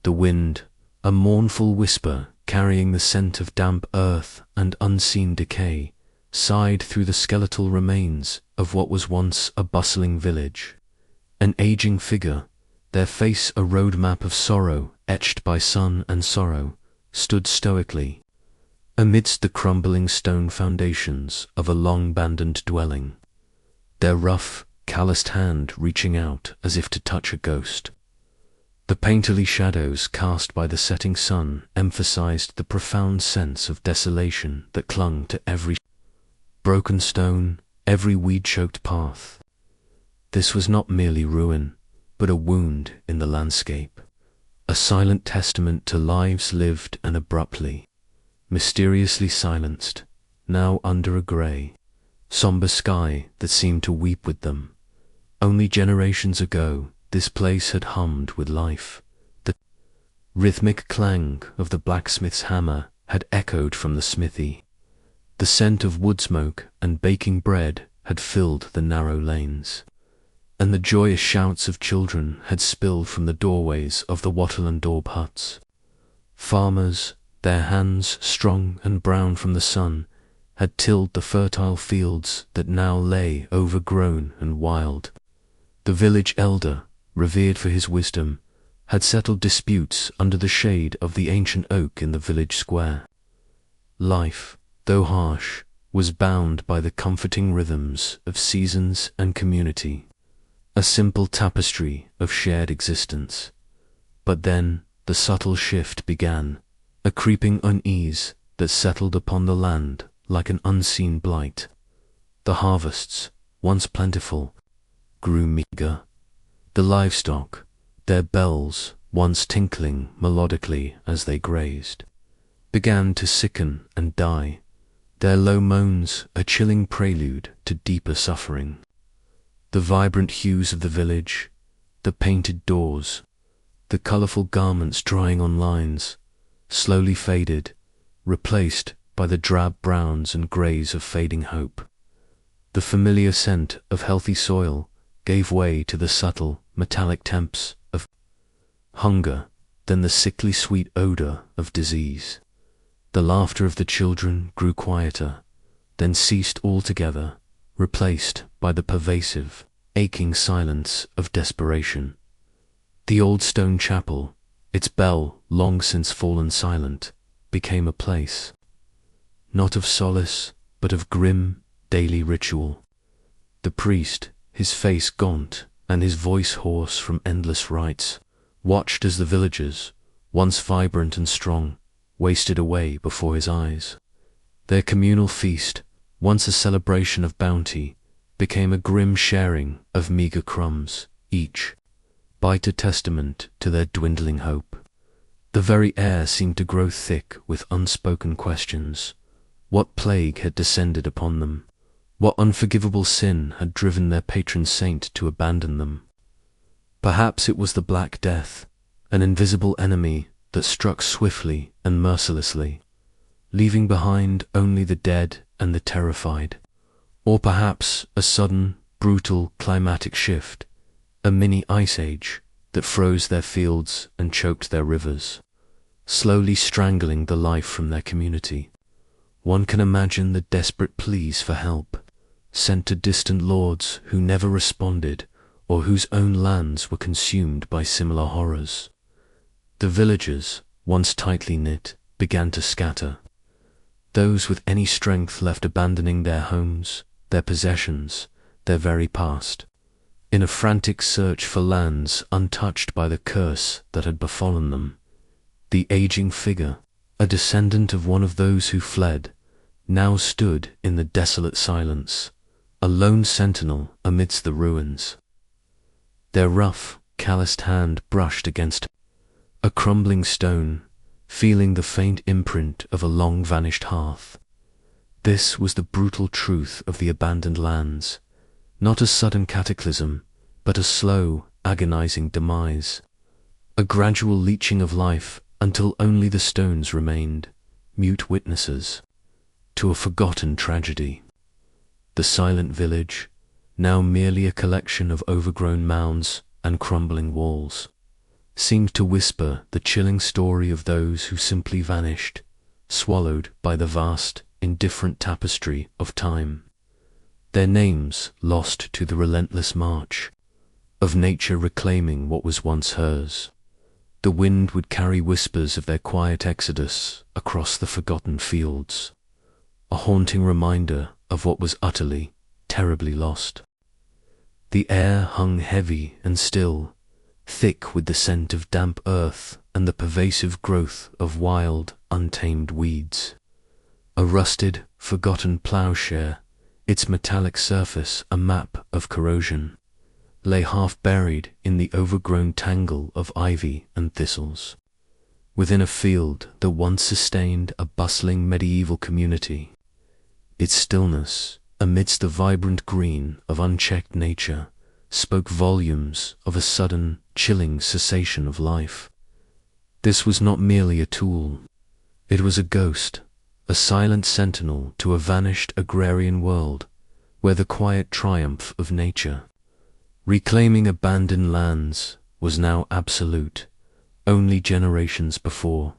The wind, a mournful whisper carrying the scent of damp earth and unseen decay, sighed through the skeletal remains of what was once a bustling village. An aging figure, their face a road map of sorrow etched by sun and sorrow, stood stoically amidst the crumbling stone foundations of a long-abandoned dwelling, their rough, calloused hand reaching out as if to touch a ghost. The painterly shadows cast by the setting sun emphasized the profound sense of desolation that clung to every broken stone, every weed-choked path. This was not merely ruin, but a wound in the landscape, a silent testament to lives lived and abruptly, mysteriously silenced, now under a grey, somber sky that seemed to weep with them. Only generations ago, this place had hummed with life. The rhythmic clang of the blacksmith's hammer had echoed from the smithy. The scent of wood smoke and baking bread had filled the narrow lanes, and the joyous shouts of children had spilled from the doorways of the wattle and daub huts. Farmers, their hands strong and brown from the sun, had tilled the fertile fields that now lay overgrown and wild. The village elder, revered for his wisdom, had settled disputes under the shade of the ancient oak in the village square. Life, though harsh, was bound by the comforting rhythms of seasons and community, a simple tapestry of shared existence. But then the subtle shift began, a creeping unease that settled upon the land like an unseen blight. The harvests, once plentiful, grew meager. The livestock, their bells once tinkling melodically as they grazed, began to sicken and die, their low moans a chilling prelude to deeper suffering. The vibrant hues of the village, the painted doors, the colourful garments drying on lines, slowly faded, replaced by the drab browns and greys of fading hope. The familiar scent of healthy soil gave way to the subtle, metallic temps of hunger, then the sickly sweet odour of disease. The laughter of the children grew quieter, then ceased altogether, replaced by the pervasive, aching silence of desperation. The old stone chapel, its bell long since fallen silent, became a place, not of solace, but of grim, daily ritual. The priest, his face gaunt and his voice hoarse from endless rites, watched as the villagers, once vibrant and strong, wasted away before his eyes. Their communal feast, once a celebration of bounty, became a grim sharing of meagre crumbs, each bite a testament to their dwindling hope. The very air seemed to grow thick with unspoken questions. What plague had descended upon them? What unforgivable sin had driven their patron saint to abandon them? Perhaps it was the Black Death, an invisible enemy that struck swiftly and mercilessly, leaving behind only the dead and the terrified. Or perhaps a sudden, brutal climatic shift, a mini ice age that froze their fields and choked their rivers, slowly strangling the life from their community. One can imagine the desperate pleas for help, sent to distant lords who never responded or whose own lands were consumed by similar horrors. The villagers, once tightly knit, began to scatter. Those with any strength left abandoning their homes, their possessions, their very past, in a frantic search for lands untouched by the curse that had befallen them. The aging figure, a descendant of one of those who fled, now stood in the desolate silence, a lone sentinel amidst the ruins. Their rough, calloused hand brushed against a crumbling stone, feeling the faint imprint of a long-vanished hearth. This was the brutal truth of the abandoned lands, not a sudden cataclysm, but a slow, agonizing demise, a gradual leaching of life until only the stones remained, mute witnesses to a forgotten tragedy. The silent village, now merely a collection of overgrown mounds and crumbling walls, seemed to whisper the chilling story of those who simply vanished, swallowed by the vast, indifferent tapestry of time. Their names lost to the relentless march of nature reclaiming what was once hers. The wind would carry whispers of their quiet exodus across the forgotten fields, a haunting reminder of what was utterly, terribly lost. The air hung heavy and still, thick with the scent of damp earth and the pervasive growth of wild, untamed weeds. A rusted, forgotten plowshare, its metallic surface a map of corrosion, lay half buried in the overgrown tangle of ivy and thistles. Within a field that once sustained a bustling medieval community, its stillness, amidst the vibrant green of unchecked nature, spoke volumes of a sudden, chilling cessation of life. This was not merely a tool. It was a ghost, a silent sentinel to a vanished agrarian world, where the quiet triumph of nature, reclaiming abandoned lands, was now absolute. Only generations before,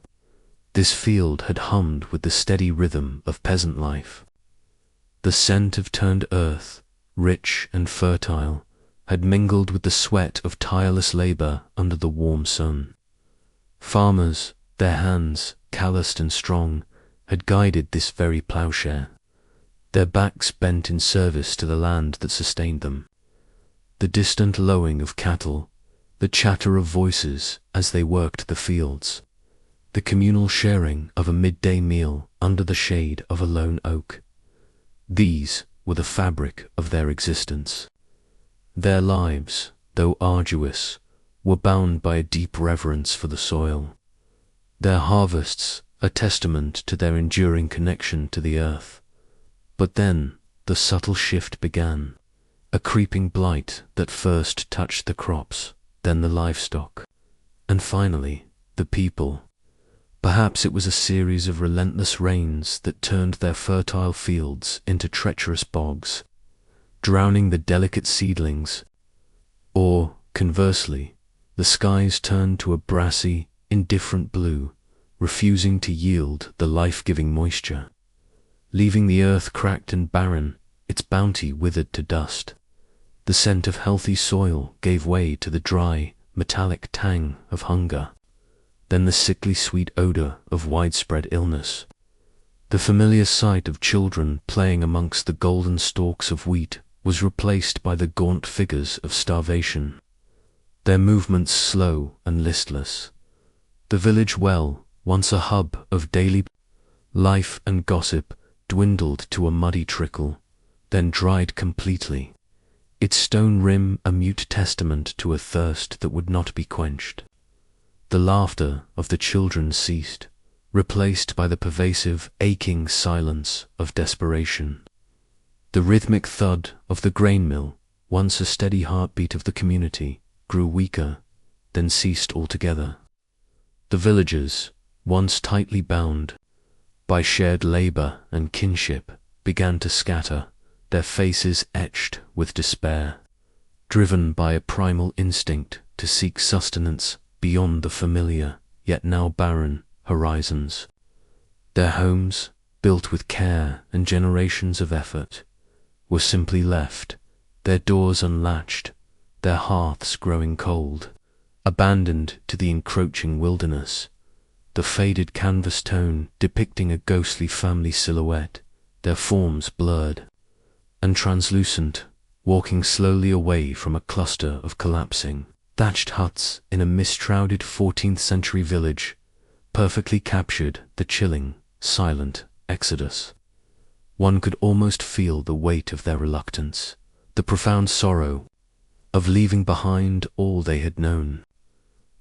this field had hummed with the steady rhythm of peasant life. The scent of turned earth, rich and fertile, had mingled with the sweat of tireless labor under the warm sun. Farmers, their hands calloused and strong, had guided this very plowshare, their backs bent in service to the land that sustained them. The distant lowing of cattle, the chatter of voices as they worked the fields, the communal sharing of a midday meal under the shade of a lone oak, these were the fabric of their existence. Their lives, though arduous, were bound by a deep reverence for the soil, their harvests a testament to their enduring connection to the earth. But then the subtle shift began, a creeping blight that first touched the crops, then the livestock, and finally the people. Perhaps it was a series of relentless rains that turned their fertile fields into treacherous bogs, drowning the delicate seedlings, or, conversely, the skies turned to a brassy, indifferent blue, refusing to yield the life-giving moisture, leaving the earth cracked and barren, its bounty withered to dust. The scent of healthy soil gave way to the dry, metallic tang of hunger, then the sickly sweet odor of widespread illness. The familiar sight of children playing amongst the golden stalks of wheat was replaced by the gaunt figures of starvation, their movements slow and listless. The village well, once a hub of daily life and gossip, dwindled to a muddy trickle, then dried completely, its stone rim a mute testament to a thirst that would not be quenched. The laughter of the children ceased, replaced by the pervasive, aching silence of desperation. The rhythmic thud of the grain mill, once a steady heartbeat of the community, grew weaker, then ceased altogether. The villagers, once tightly bound by shared labor and kinship, began to scatter, their faces etched with despair, driven by a primal instinct to seek sustenance beyond the familiar, yet now barren, horizons. Their homes, built with care and generations of effort, were simply left, their doors unlatched, their hearths growing cold, abandoned to the encroaching wilderness, the faded canvas tone depicting a ghostly family silhouette, their forms blurred and translucent, walking slowly away from a cluster of collapsing, thatched huts in a mist-shrouded 14th century village, perfectly captured the chilling, silent exodus. One could almost feel the weight of their reluctance, the profound sorrow of leaving behind all they had known.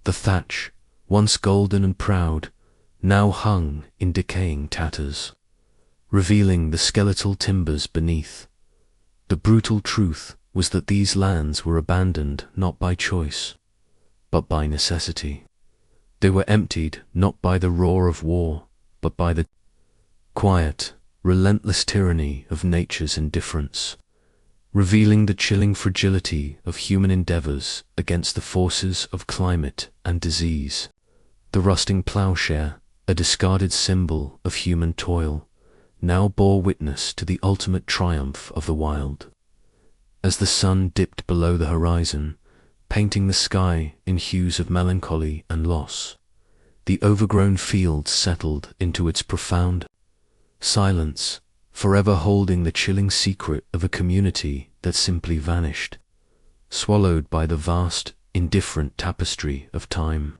The thatch, once golden and proud, now hung in decaying tatters, revealing the skeletal timbers beneath. The brutal truth was that these lands were abandoned not by choice, but by necessity. They were emptied not by the roar of war, but by the quiet, relentless tyranny of nature's indifference. revealing the chilling fragility of human endeavors against the forces of climate and disease. The rusting plowshare, a discarded symbol of human toil, now bore witness to the ultimate triumph of the wild. As the sun dipped below the horizon, painting the sky in hues of melancholy and loss, the overgrown field settled into its profound silence, forever holding the chilling secret of a community that simply vanished, swallowed by the vast, indifferent tapestry of time.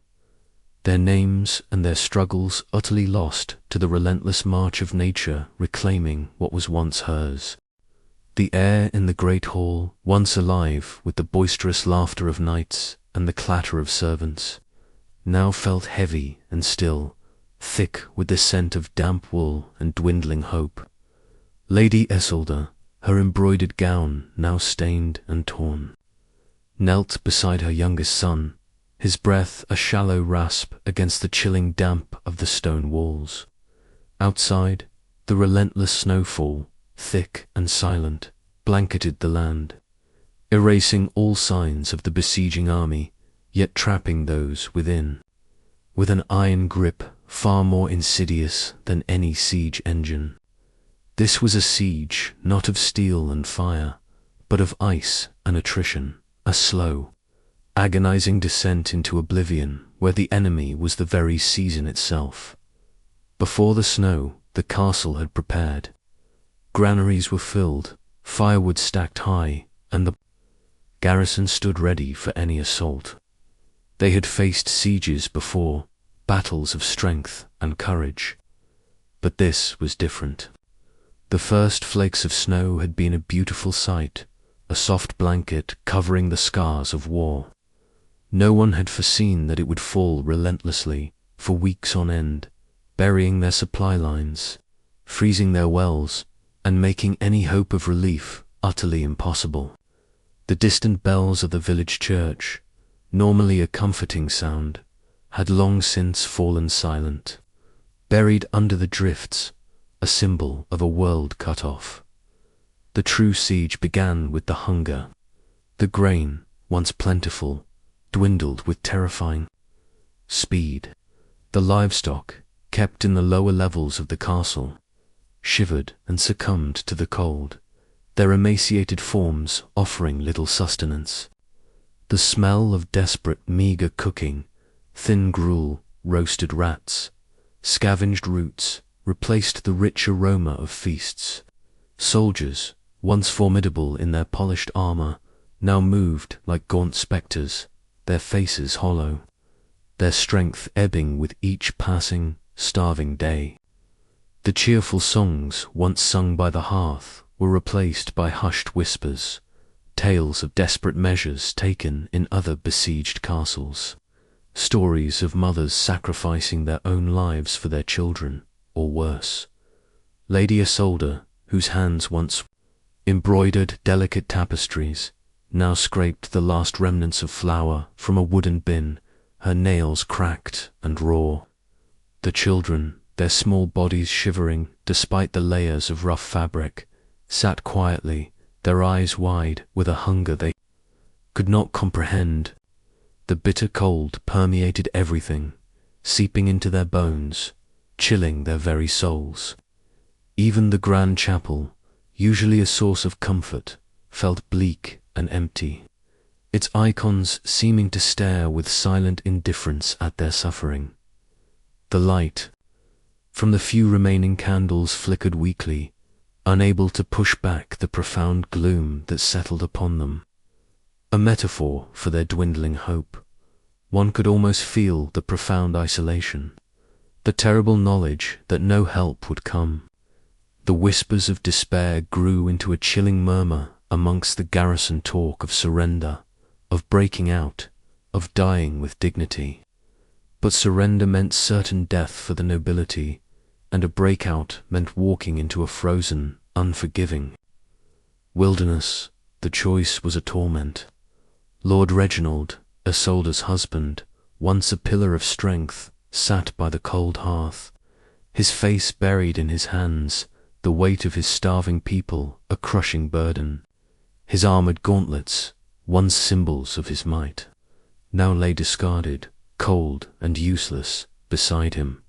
Their names and their struggles utterly lost to the relentless march of nature reclaiming what was once hers. The air in the great hall, once alive with the boisterous laughter of knights and the clatter of servants, now felt heavy and still, thick with the scent of damp wool and dwindling hope. Lady Isolde, her embroidered gown now stained and torn, knelt beside her youngest son, his breath a shallow rasp against the chilling damp of the stone walls. Outside, the relentless snowfall, thick and silent, blanketed the land, erasing all signs of the besieging army, yet trapping those within with an iron grip far more insidious than any siege engine. This was a siege not of steel and fire, but of ice and attrition, a slow, agonizing descent into oblivion where the enemy was the very season itself. Before the snow, the castle had prepared. Granaries were filled, firewood stacked high, and the garrison stood ready for any assault. They had faced sieges before, battles of strength and courage. But this was different. The first flakes of snow had been a beautiful sight, a soft blanket covering the scars of war. No one had foreseen that it would fall relentlessly, for weeks on end, burying their supply lines, freezing their wells, and making any hope of relief utterly impossible. The distant bells of the village church, normally a comforting sound, had long since fallen silent, buried under the drifts, a symbol of a world cut off. The true siege began with the hunger. The grain, once plentiful, dwindled with terrifying speed. The livestock, kept in the lower levels of the castle, shivered and succumbed to the cold, their emaciated forms offering little sustenance. The smell of desperate, meagre cooking, thin gruel, roasted rats, scavenged roots, replaced the rich aroma of feasts. Soldiers, once formidable in their polished armor, now moved like gaunt spectres, their faces hollow, their strength ebbing with each passing, starving day. The cheerful songs once sung by the hearth were replaced by hushed whispers, tales of desperate measures taken in other besieged castles, stories of mothers sacrificing their own lives for their children, or worse. Lady Isolde, whose hands once embroidered delicate tapestries, now scraped the last remnants of flour from a wooden bin, her nails cracked and raw. The children, their small bodies shivering despite the layers of rough fabric, sat quietly, their eyes wide with a hunger they could not comprehend. The bitter cold permeated everything, seeping into their bones, chilling their very souls. Even the grand chapel, usually a source of comfort, felt bleak and empty, its icons seeming to stare with silent indifference at their suffering. The light from the few remaining candles flickered weakly, unable to push back the profound gloom that settled upon them. A metaphor for their dwindling hope. One could almost feel the profound isolation, the terrible knowledge that no help would come. The whispers of despair grew into a chilling murmur amongst the garrison talk of surrender, of breaking out, of dying with dignity. But surrender meant certain death for the nobility, and a breakout meant walking into a frozen, unforgiving wilderness. The choice was a torment. Lord Reginald, Isolde's husband, once a pillar of strength, sat by the cold hearth, his face buried in his hands, the weight of his starving people a crushing burden. His armored gauntlets, once symbols of his might, now lay discarded, cold and useless, beside him.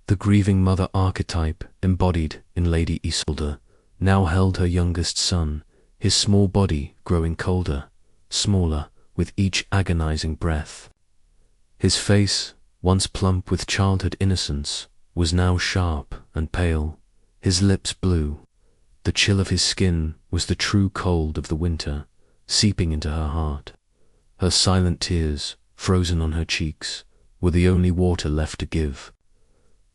The grieving mother archetype, embodied in Lady Isolde, now held her youngest son, his small body growing colder, smaller, with each agonizing breath. His face, once plump with childhood innocence, was now sharp and pale, his lips blue. The chill of his skin was the true cold of the winter, seeping into her heart. Her silent tears, frozen on her cheeks, were the only water left to give.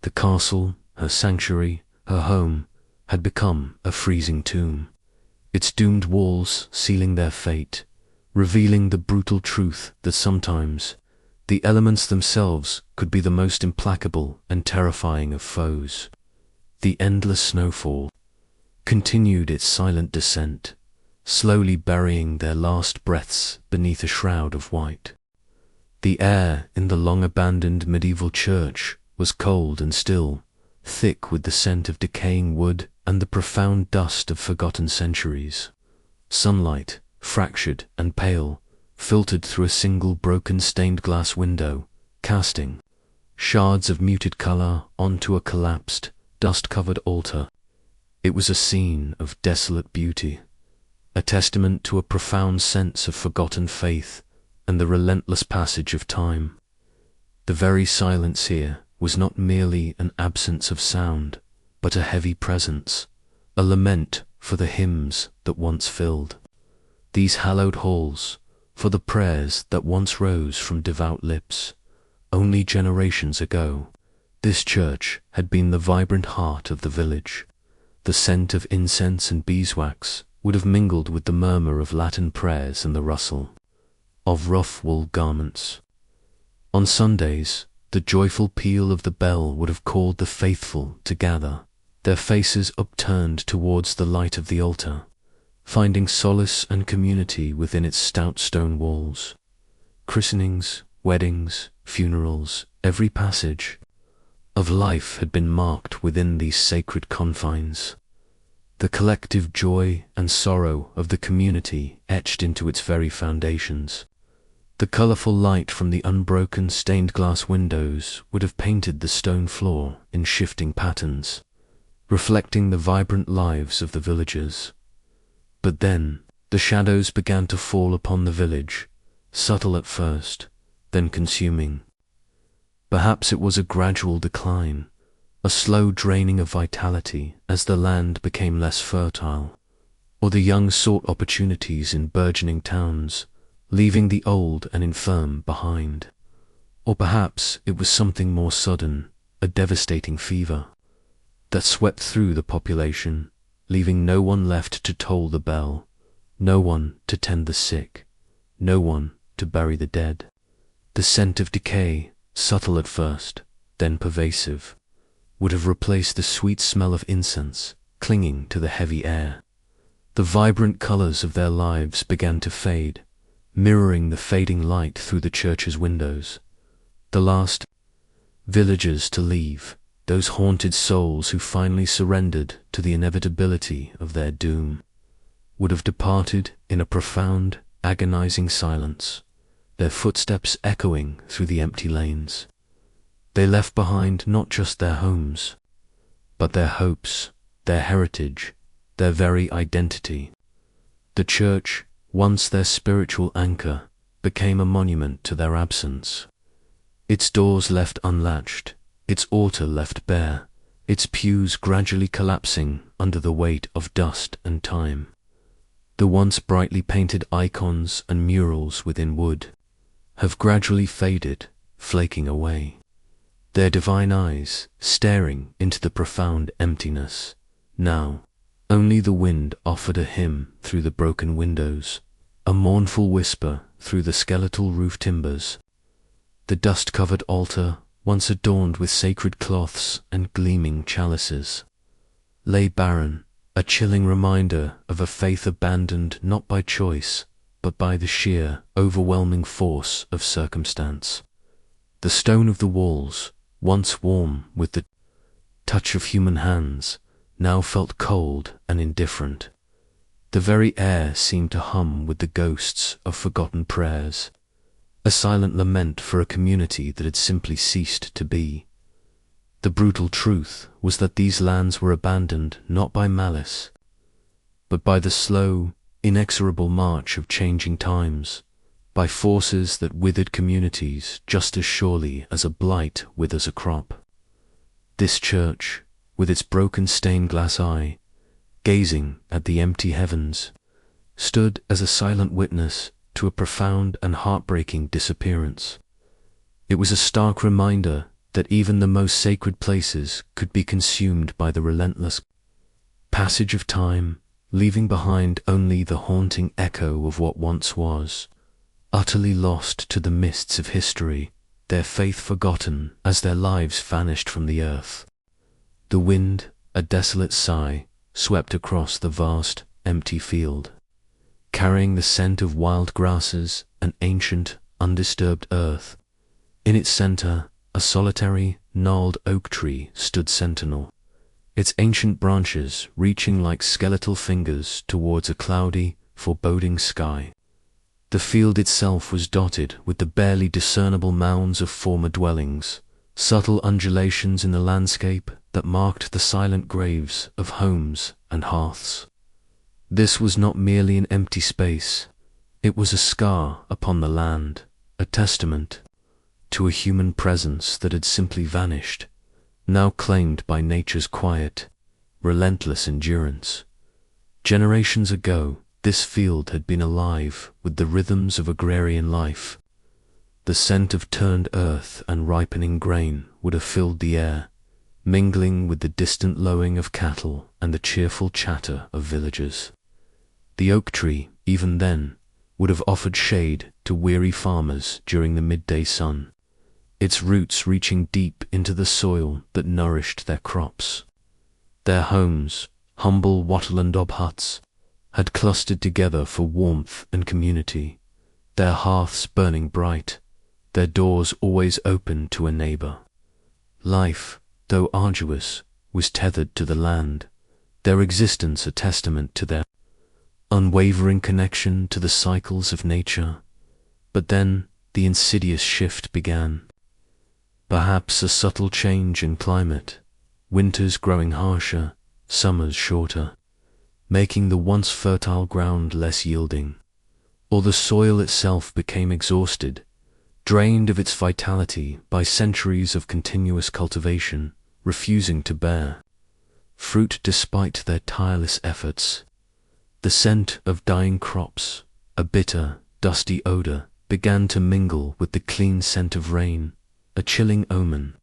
The castle, her sanctuary, her home, had become a freezing tomb, its doomed walls sealing their fate, revealing the brutal truth that sometimes the elements themselves could be the most implacable and terrifying of foes. The endless snowfall continued its silent descent, slowly burying their last breaths beneath a shroud of white. The air in the long-abandoned medieval church was cold and still, thick with the scent of decaying wood and the profound dust of forgotten centuries. Sunlight, fractured and pale, filtered through a single broken stained-glass window, casting shards of muted color onto a collapsed, dust-covered altar. It was a scene of desolate beauty, a testament to a profound sense of forgotten faith and the relentless passage of time. The very silence here was not merely an absence of sound, but a heavy presence, a lament for the hymns that once filled these hallowed halls, for the prayers that once rose from devout lips. Only generations ago, this church had been the vibrant heart of the village. The scent of incense and beeswax would have mingled with the murmur of Latin prayers and the rustle of rough wool garments. On Sundays, the joyful peal of the bell would have called the faithful to gather, their faces upturned towards the light of the altar, finding solace and community within its stout stone walls. Christenings, weddings, funerals, every passage of life had been marked within these sacred confines. The collective joy and sorrow of the community etched into its very foundations. The colorful light from the unbroken stained-glass windows would have painted the stone floor in shifting patterns, reflecting the vibrant lives of the villagers. But then, the shadows began to fall upon the village, subtle at first, then consuming. Perhaps it was a gradual decline, a slow draining of vitality as the land became less fertile, or the young sought opportunities in burgeoning towns, leaving the old and infirm behind. Or perhaps it was something more sudden, a devastating fever, that swept through the population, leaving no one left to toll the bell, no one to tend the sick, no one to bury the dead. The scent of decay, subtle at first, then pervasive, would have replaced the sweet smell of incense clinging to the heavy air. The vibrant colors of their lives began to fade, mirroring the fading light through the church's windows. The last villagers to leave, those haunted souls who finally surrendered to the inevitability of their doom, would have departed in a profound, agonizing silence, their footsteps echoing through the empty lanes. They left behind not just their homes, but their hopes, their heritage, their very identity. The church, once their spiritual anchor, became a monument to their absence. Its doors left unlatched, its altar left bare, its pews gradually collapsing under the weight of dust and time. The once brightly painted icons and murals within wood have gradually faded, flaking away, their divine eyes staring into the profound emptiness. Now, only the wind offered a hymn through the broken windows, a mournful whisper through the skeletal roof timbers. The dust-covered altar, once adorned with sacred cloths and gleaming chalices, lay barren, a chilling reminder of a faith abandoned not by choice, but by the sheer, overwhelming force of circumstance. The stone of the walls, once warm with the touch of human hands, now felt cold and indifferent. The very air seemed to hum with the ghosts of forgotten prayers, a silent lament for a community that had simply ceased to be. The brutal truth was that these lands were abandoned not by malice, but by the slow, inexorable march of changing times, by forces that withered communities just as surely as a blight withers a crop. This church, with its broken stained glass eye, gazing at the empty heavens, stood as a silent witness to a profound and heartbreaking disappearance. It was a stark reminder that even the most sacred places could be consumed by the relentless passage of time, leaving behind only the haunting echo of what once was, utterly lost to the mists of history, their faith forgotten as their lives vanished from the earth. The wind, a desolate sigh, swept across the vast, empty field, carrying the scent of wild grasses and ancient, undisturbed earth. In its center, a solitary, gnarled oak tree stood sentinel, its ancient branches reaching like skeletal fingers towards a cloudy, foreboding sky. The field itself was dotted with the barely discernible mounds of former dwellings, subtle undulations in the landscape that marked the silent graves of homes and hearths. This was not merely an empty space, it was a scar upon the land, a testament to a human presence that had simply vanished, now claimed by nature's quiet, relentless endurance. Generations ago, this field had been alive with the rhythms of agrarian life. The scent of turned earth and ripening grain would have filled the air, mingling with the distant lowing of cattle and the cheerful chatter of villagers. The oak tree, even then, would have offered shade to weary farmers during the midday sun, its roots reaching deep into the soil that nourished their crops. Their homes, humble wattle and daub huts, had clustered together for warmth and community, their hearths burning bright, their doors always open to a neighbor. Life, though arduous, was tethered to the land, their existence a testament to their unwavering connection to the cycles of nature. But then the insidious shift began. Perhaps a subtle change in climate, winters growing harsher, summers shorter, making the once fertile ground less yielding, or the soil itself became exhausted, drained of its vitality by centuries of continuous cultivation, refusing to bear fruit despite their tireless efforts. The scent of dying crops, a bitter, dusty odor, began to mingle with the clean scent of rain, a chilling omen.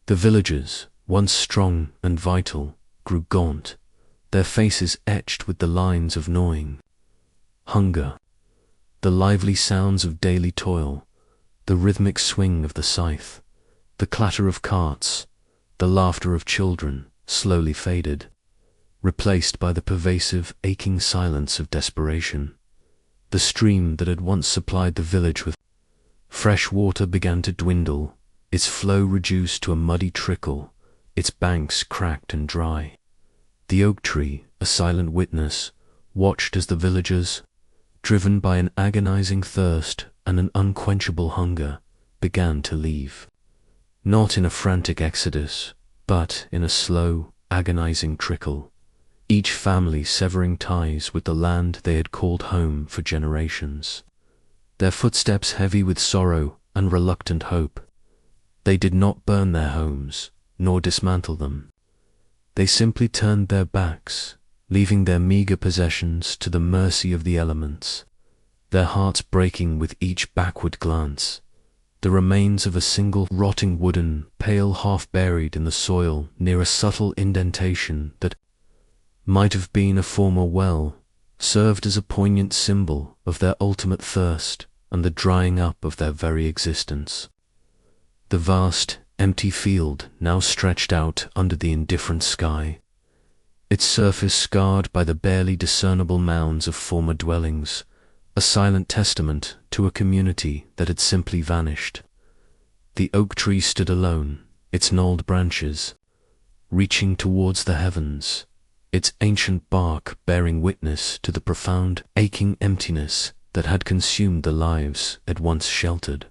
The villagers, once strong and vital, grew gaunt, their faces etched with the lines of gnawing hunger. The lively sounds of daily toil, the rhythmic swing of the scythe, the clatter of carts, the laughter of children, slowly faded, replaced by the pervasive, aching silence of desperation. The stream that had once supplied the village with fresh water began to dwindle, its flow reduced to a muddy trickle, its banks cracked and dry. The oak tree, a silent witness, watched as the villagers, driven by an agonizing thirst and an unquenchable hunger, began to leave. Not in a frantic exodus, but in a slow, agonizing trickle, each family severing ties with the land they had called home for generations. Their footsteps heavy with sorrow and reluctant hope. They did not burn their homes, nor dismantle them. They simply turned their backs, leaving their meager possessions to the mercy of the elements, their hearts breaking with each backward glance. The remains of a single rotting wooden pail half buried in the soil near a subtle indentation that might have been a former well, served as a poignant symbol of their ultimate thirst and the drying up of their very existence. The vast, empty field now stretched out under the indifferent sky, its surface scarred by the barely discernible mounds of former dwellings, a silent testament to a community that had simply vanished. The oak tree stood alone, its gnarled branches reaching towards the heavens, its ancient bark bearing witness to the profound, aching emptiness that had consumed the lives it once sheltered.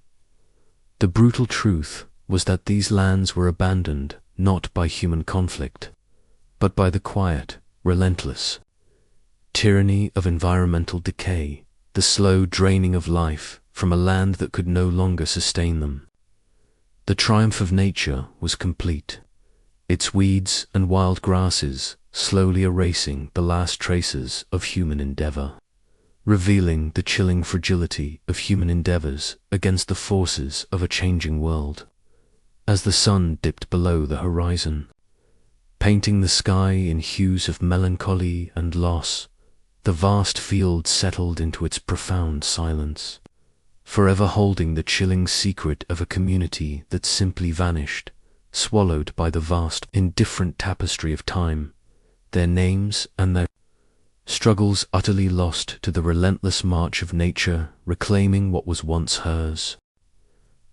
The brutal truth was that these lands were abandoned not by human conflict, but by the quiet, relentless tyranny of environmental decay, the slow draining of life from a land that could no longer sustain them. The triumph of nature was complete, its weeds and wild grasses slowly erasing the last traces of human endeavor, revealing the chilling fragility of human endeavors against the forces of a changing world. As the sun dipped below the horizon, painting the sky in hues of melancholy and loss, the vast field settled into its profound silence, forever holding the chilling secret of a community that simply vanished, swallowed by the vast, indifferent tapestry of time, their names and their struggles utterly lost to the relentless march of nature reclaiming what was once hers.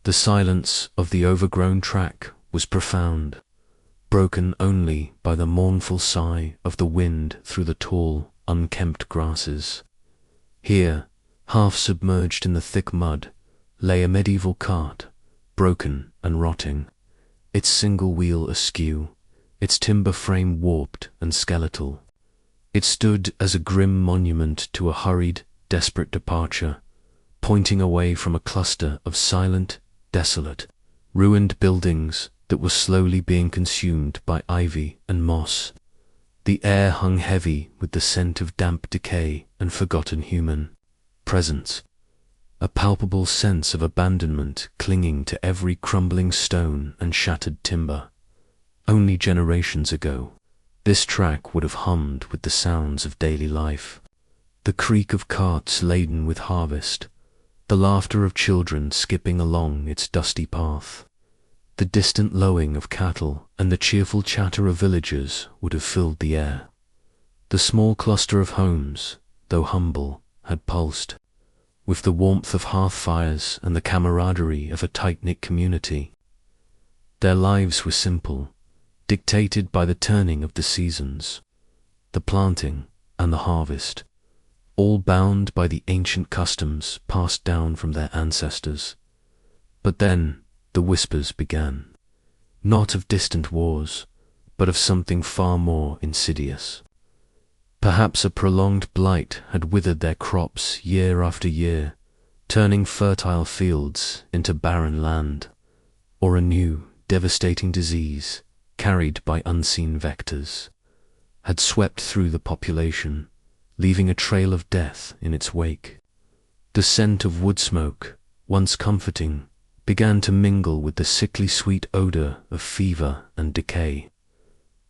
The silence of the overgrown track was profound, broken only by the mournful sigh of the wind through the tall, unkempt grasses. Here, half submerged in the thick mud, lay a medieval cart, broken and rotting, its single wheel askew, its timber frame warped and skeletal. It stood as a grim monument to a hurried, desperate departure, pointing away from a cluster of silent, desolate, ruined buildings that were slowly being consumed by ivy and moss. The air hung heavy with the scent of damp decay and forgotten human presence, a palpable sense of abandonment clinging to every crumbling stone and shattered timber. Only generations ago, this track would have hummed with the sounds of daily life, the creak of carts laden with harvest, the laughter of children skipping along its dusty path. The distant lowing of cattle and the cheerful chatter of villagers would have filled the air. The small cluster of homes, though humble, had pulsed, with the warmth of hearth fires and the camaraderie of a tight-knit community. Their lives were simple, dictated by the turning of the seasons, the planting and the harvest, all bound by the ancient customs passed down from their ancestors. But then the whispers began, not of distant wars, but of something far more insidious. Perhaps a prolonged blight had withered their crops year after year, turning fertile fields into barren land, or a new, devastating disease, carried by unseen vectors, had swept through the population, leaving a trail of death in its wake. The scent of wood smoke, once comforting, began to mingle with the sickly sweet odor of fever and decay.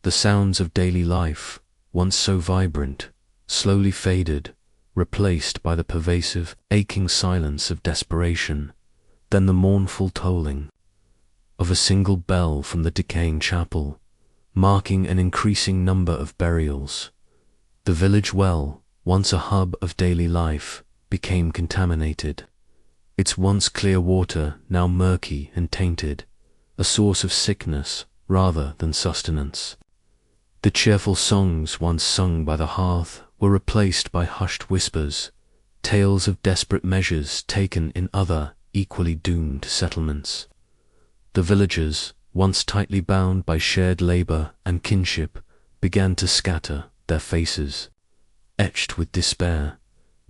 The sounds of daily life, once so vibrant, slowly faded, replaced by the pervasive, aching silence of desperation, then the mournful tolling of a single bell from the decaying chapel, marking an increasing number of burials. The village well, once a hub of daily life, became contaminated, its once clear water now murky and tainted, a source of sickness rather than sustenance. The cheerful songs once sung by the hearth were replaced by hushed whispers, tales of desperate measures taken in other, equally doomed settlements. The villagers, once tightly bound by shared labor and kinship, began to scatter, their faces etched with despair,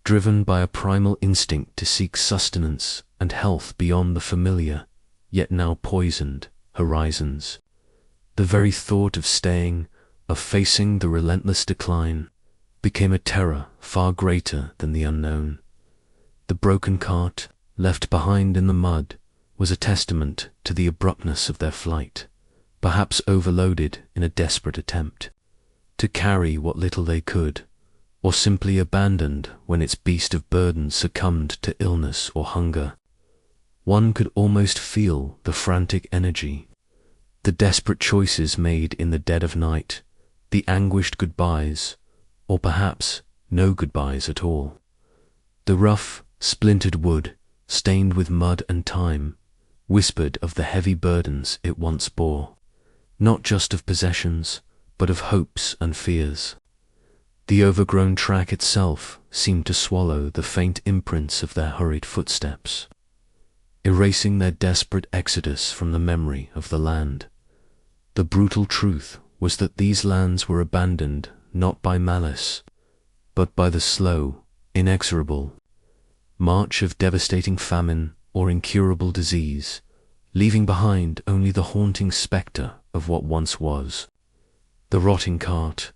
driven by a primal instinct to seek sustenance and health beyond the familiar, yet now poisoned, horizons. The very thought of staying, of facing the relentless decline, became a terror far greater than the unknown. The broken cart, left behind in the mud, was a testament to the abruptness of their flight, perhaps overloaded in a desperate attempt to carry what little they could, or simply abandoned when its beast of burden succumbed to illness or hunger. One could almost feel the frantic energy, the desperate choices made in the dead of night, the anguished goodbyes, or perhaps no goodbyes at all. The rough, splintered wood, stained with mud and time, whispered of the heavy burdens it once bore, not just of possessions, but of hopes and fears. The overgrown track itself seemed to swallow the faint imprints of their hurried footsteps, erasing their desperate exodus from the memory of the land. The brutal truth was that these lands were abandoned not by malice, but by the slow, inexorable march of devastating famine or incurable disease, leaving behind only the haunting spectre of what once was. The rotting cart,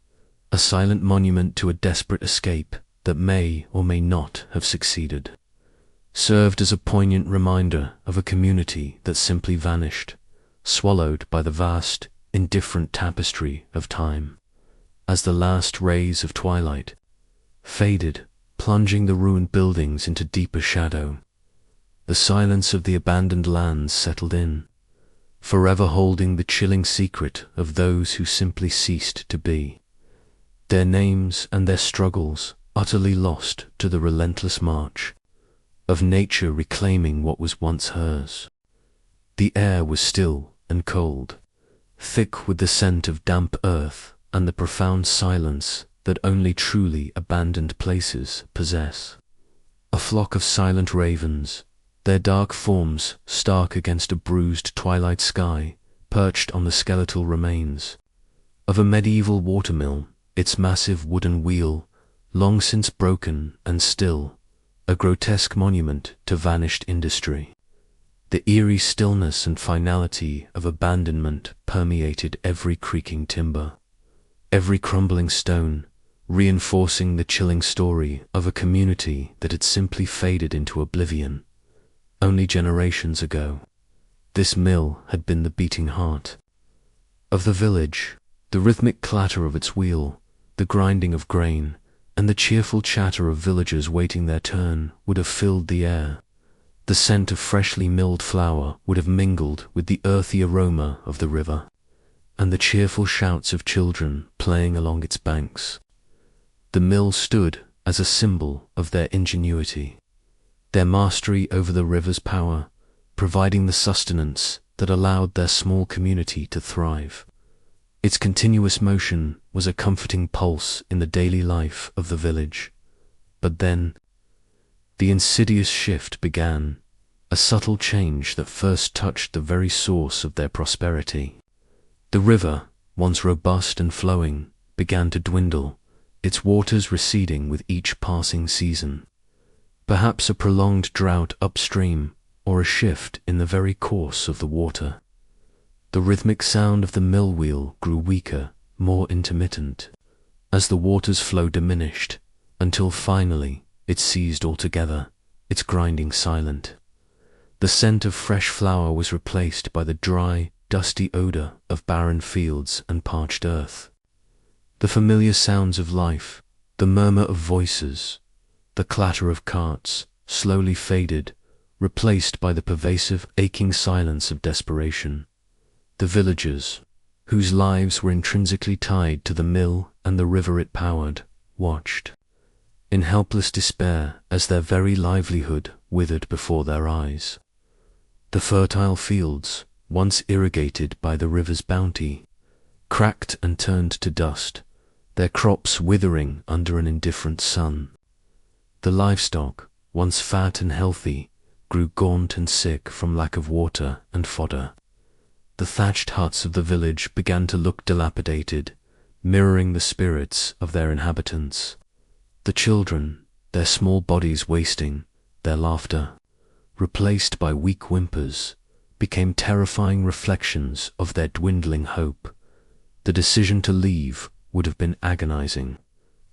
a silent monument to a desperate escape that may or may not have succeeded, served as a poignant reminder of a community that simply vanished, swallowed by the vast, indifferent tapestry of time. As the last rays of twilight faded, plunging the ruined buildings into deeper shadow, the silence of the abandoned lands settled in, forever holding the chilling secret of those who simply ceased to be, their names and their struggles utterly lost to the relentless march of nature reclaiming what was once hers. The air was still and cold, thick with the scent of damp earth and the profound silence that only truly abandoned places possess. A flock of silent ravens, their dark forms stark against a bruised twilight sky, perched on the skeletal remains of a medieval watermill, its massive wooden wheel, long since broken and still, a grotesque monument to vanished industry. The eerie stillness and finality of abandonment permeated every creaking timber, every crumbling stone, reinforcing the chilling story of a community that had simply faded into oblivion. Only generations ago, this mill had been the beating heart of the village, the rhythmic clatter of its wheel, the grinding of grain, and the cheerful chatter of villagers waiting their turn would have filled the air. The scent of freshly milled flour would have mingled with the earthy aroma of the river, and the cheerful shouts of children playing along its banks. The mill stood as a symbol of their ingenuity, their mastery over the river's power, providing the sustenance that allowed their small community to thrive. Its continuous motion was a comforting pulse in the daily life of the village. But then, the insidious shift began, a subtle change that first touched the very source of their prosperity. The river, once robust and flowing, began to dwindle, its waters receding with each passing season. Perhaps a prolonged drought upstream, or a shift in the very course of the water. The rhythmic sound of the mill wheel grew weaker, more intermittent, as the water's flow diminished, until finally it ceased altogether, its grinding silent. The scent of fresh flour was replaced by the dry, dusty odor of barren fields and parched earth. The familiar sounds of life, the murmur of voices, the clatter of carts, slowly faded, replaced by the pervasive, aching silence of desperation. The villagers, whose lives were intrinsically tied to the mill and the river it powered, watched in helpless despair as their very livelihood withered before their eyes. The fertile fields, once irrigated by the river's bounty, cracked and turned to dust, their crops withering under an indifferent sun. The livestock, once fat and healthy, grew gaunt and sick from lack of water and fodder. The thatched huts of the village began to look dilapidated, mirroring the spirits of their inhabitants. The children, their small bodies wasting, their laughter, replaced by weak whimpers, became terrifying reflections of their dwindling hope. The decision to leave would have been agonizing,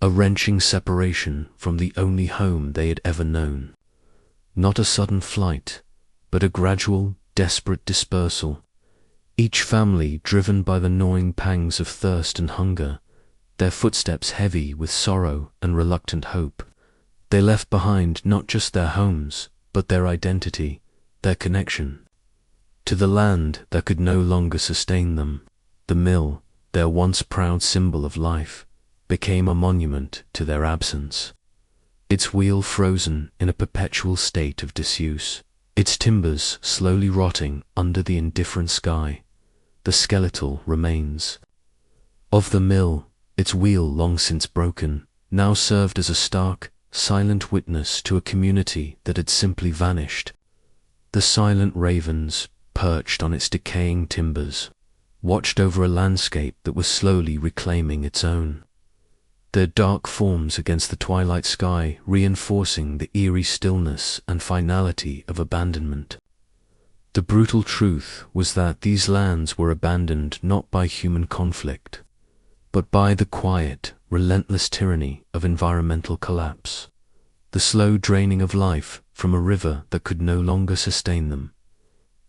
a wrenching separation from the only home they had ever known. Not a sudden flight, but a gradual, desperate dispersal. Each family driven by the gnawing pangs of thirst and hunger, their footsteps heavy with sorrow and reluctant hope. They left behind not just their homes, but their identity, their connection to the land that could no longer sustain them. The mill, their once proud symbol of life, became a monument to their absence. Its wheel frozen in a perpetual state of disuse, its timbers slowly rotting under the indifferent sky, the skeletal remains of the mill, its wheel long since broken, now served as a stark, silent witness to a community that had simply vanished. The silent ravens, perched on its decaying timbers, watched over a landscape that was slowly reclaiming its own, their dark forms against the twilight sky reinforcing the eerie stillness and finality of abandonment. The brutal truth was that these lands were abandoned not by human conflict, but by the quiet, relentless tyranny of environmental collapse, the slow draining of life from a river that could no longer sustain them.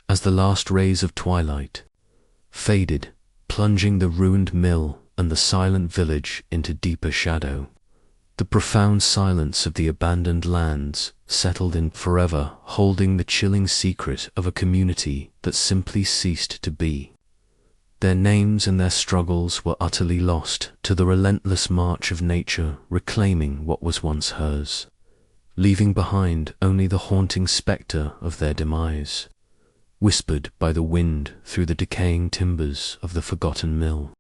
As the last rays of twilight faded, plunging the ruined mill and the silent village into deeper shadow, the profound silence of the abandoned lands settled in forever, holding the chilling secret of a community that simply ceased to be. Their names and their struggles were utterly lost to the relentless march of nature reclaiming what was once hers, leaving behind only the haunting spectre of their demise, whispered by the wind through the decaying timbers of the forgotten mill.